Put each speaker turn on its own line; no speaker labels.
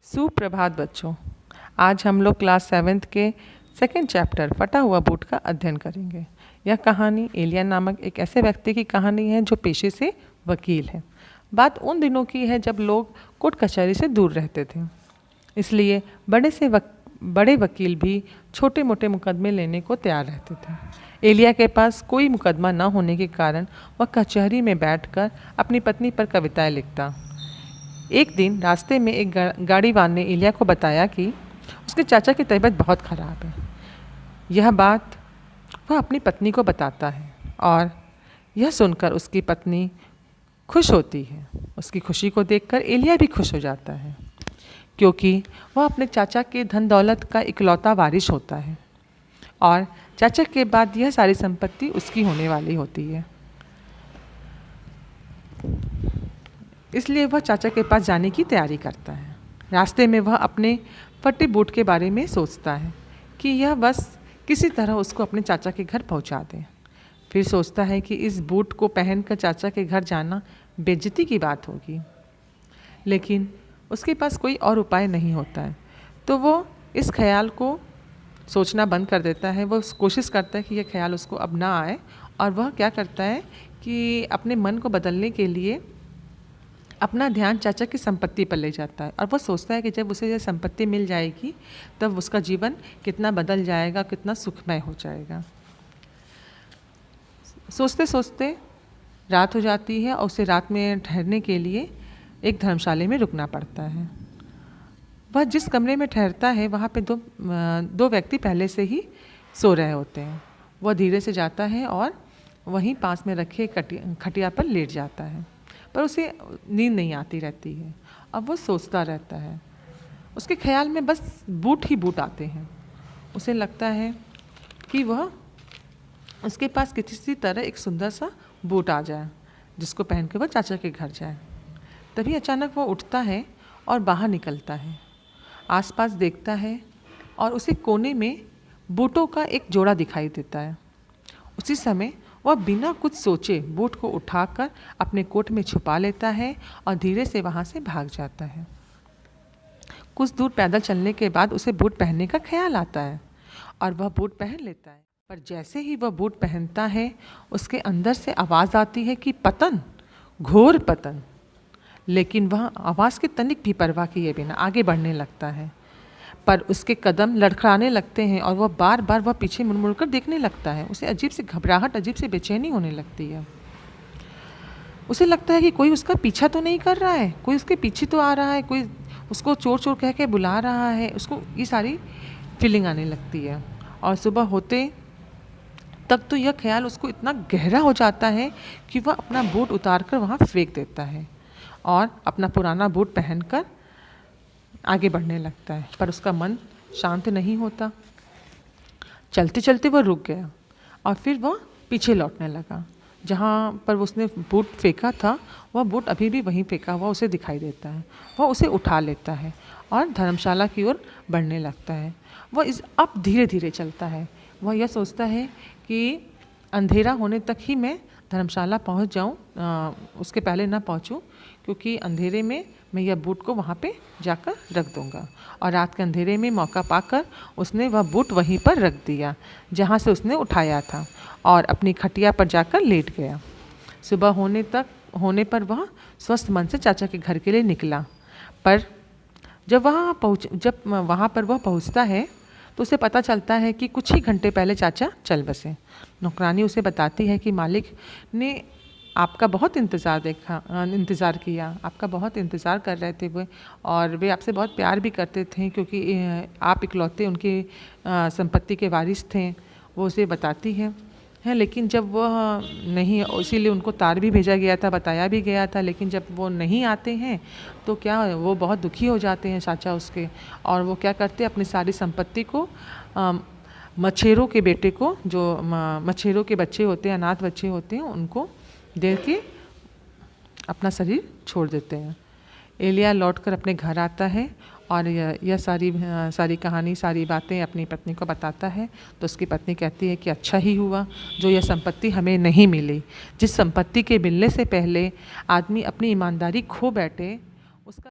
सुप्रभात बच्चों। आज हम लोग क्लास 7th के सेकंड चैप्टर फटा हुआ बूट का अध्ययन करेंगे। यह कहानी एलिया नामक एक ऐसे व्यक्ति की कहानी है जो पेशे से वकील है। बात उन दिनों की है जब लोग कोर्ट कचहरी से दूर रहते थे, इसलिए बड़े वकील भी छोटे मोटे मुकदमे लेने को तैयार रहते थे। एलिया के पास कोई मुकदमा न होने के कारण वह कचहरी में बैठकर अपनी पत्नी पर कविताएं लिखता। एक दिन रास्ते में एक गाड़ीवान ने एलिया को बताया कि उसके चाचा की तबीयत बहुत ख़राब है। यह बात वह अपनी पत्नी को बताता है और यह सुनकर उसकी पत्नी खुश होती है। उसकी खुशी को देखकर एलिया भी खुश हो जाता है, क्योंकि वह अपने चाचा के धन दौलत का इकलौता वारिस होता है और चाचा के बाद यह सारी संपत्ति उसकी होने वाली होती है। इसलिए वह चाचा के पास जाने की तैयारी करता है। रास्ते में वह अपने फटे बूट के बारे में सोचता है कि यह बस किसी तरह उसको अपने चाचा के घर पहुंचा दे। फिर सोचता है कि इस बूट को पहनकर चाचा के घर जाना बेइज्जती की बात होगी, लेकिन उसके पास कोई और उपाय नहीं होता है। तो वो इस ख्याल को सोचना बंद कर देता है। वो कोशिश करता है कि यह ख्याल उसको अब ना आए, और वह क्या करता है कि अपने मन को बदलने के लिए अपना ध्यान चाचा की संपत्ति पर ले जाता है। और वो सोचता है कि जब उसे यह संपत्ति मिल जाएगी तब उसका जीवन कितना बदल जाएगा, कितना सुखमय हो जाएगा। सोचते सोचते रात हो जाती है और उसे रात में ठहरने के लिए एक धर्मशाला में रुकना पड़ता है। वह जिस कमरे में ठहरता है वहाँ पे दो व्यक्ति पहले से ही सो रहे होते हैं। वह धीरे से जाता है और वहीं पास में रखे खटिया पर लेट जाता है, पर उसे नींद नहीं आती रहती है। अब वो सोचता रहता है, उसके ख्याल में बस बूट ही बूट आते हैं। उसे लगता है कि वह उसके पास किसी तरह एक सुंदर सा बूट आ जाए जिसको पहन के वह चाचा के घर जाए। तभी अचानक वह उठता है और बाहर निकलता है, आसपास देखता है और उसे कोने में बूटों का एक जोड़ा दिखाई देता है। उसी समय वह बिना कुछ सोचे बूट को उठाकर अपने कोट में छुपा लेता है और धीरे से वहाँ से भाग जाता है। कुछ दूर पैदल चलने के बाद उसे बूट पहनने का ख्याल आता है और वह बूट पहन लेता है। पर जैसे ही वह बूट पहनता है उसके अंदर से आवाज़ आती है कि पतन, घोर पतन। लेकिन वह आवाज़ की तनिक भी परवाह किए बिना आगे बढ़ने लगता है, पर उसके कदम लड़खड़ाने लगते हैं और वह बार बार वह पीछे मुड़ मुड़ कर देखने लगता है। उसे अजीब सी घबराहट, अजीब सी बेचैनी होने लगती है। उसे लगता है कि कोई उसका पीछा तो नहीं कर रहा है, कोई उसके पीछे तो आ रहा है, कोई उसको चोर चोर कह के बुला रहा है। उसको ये सारी फीलिंग आने लगती है। और सुबह होते तक तो यह ख्याल उसको इतना गहरा हो जाता है कि वह अपना बूट उतार कर वहाँ फेंक देता है और अपना पुराना बूट पहनकर आगे बढ़ने लगता है। पर उसका मन शांत नहीं होता। चलते चलते वह रुक गया और फिर वह पीछे लौटने लगा। जहाँ पर उसने बूट फेंका था वह बूट अभी भी वहीं फेंका हुआ उसे दिखाई देता है। वह उसे उठा लेता है और धर्मशाला की ओर बढ़ने लगता है। वह अब धीरे धीरे चलता है। वह यह सोचता है कि अंधेरा होने तक ही मैं धर्मशाला पहुँच जाऊँ, उसके पहले ना पहुँचूँ, क्योंकि अंधेरे में मैं यह बूट को वहाँ पे जाकर रख दूँगा। और रात के अंधेरे में मौका पाकर उसने वह बूट वहीं पर रख दिया जहाँ से उसने उठाया था और अपनी खटिया पर जाकर लेट गया। सुबह होने पर वह स्वस्थ मन से चाचा के घर के लिए निकला। पर जब वहाँ पर वह पहुँचता है तो उसे पता चलता है कि कुछ ही घंटे पहले चाचा चल बसे। नौकरानी उसे बताती है कि मालिक ने आपका बहुत इंतज़ार किया, आपका बहुत इंतज़ार कर रहे थे वो, और वे आपसे बहुत प्यार भी करते थे क्योंकि आप इकलौते उनके संपत्ति के वारिस थे। वो उसे बताती है लेकिन जब वह नहीं, इसीलिए उनको तार भी भेजा गया था, बताया भी गया था, लेकिन जब वो नहीं आते हैं तो क्या वो बहुत दुखी हो जाते हैं चाचा उसके। और वो क्या करते हैं, अपनी सारी संपत्ति को मच्छेरों के बेटे को, जो मच्छेरों के बच्चे होते हैं, अनाथ बच्चे होते हैं, उनको दे के अपना शरीर छोड़ देते हैं। एलिया लौटकर अपने घर आता है और यह सारी कहानी, सारी बातें अपनी पत्नी को बताता है। तो उसकी पत्नी कहती है कि अच्छा ही हुआ जो यह संपत्ति हमें नहीं मिली। जिस संपत्ति के मिलने से पहले आदमी अपनी ईमानदारी खो बैठे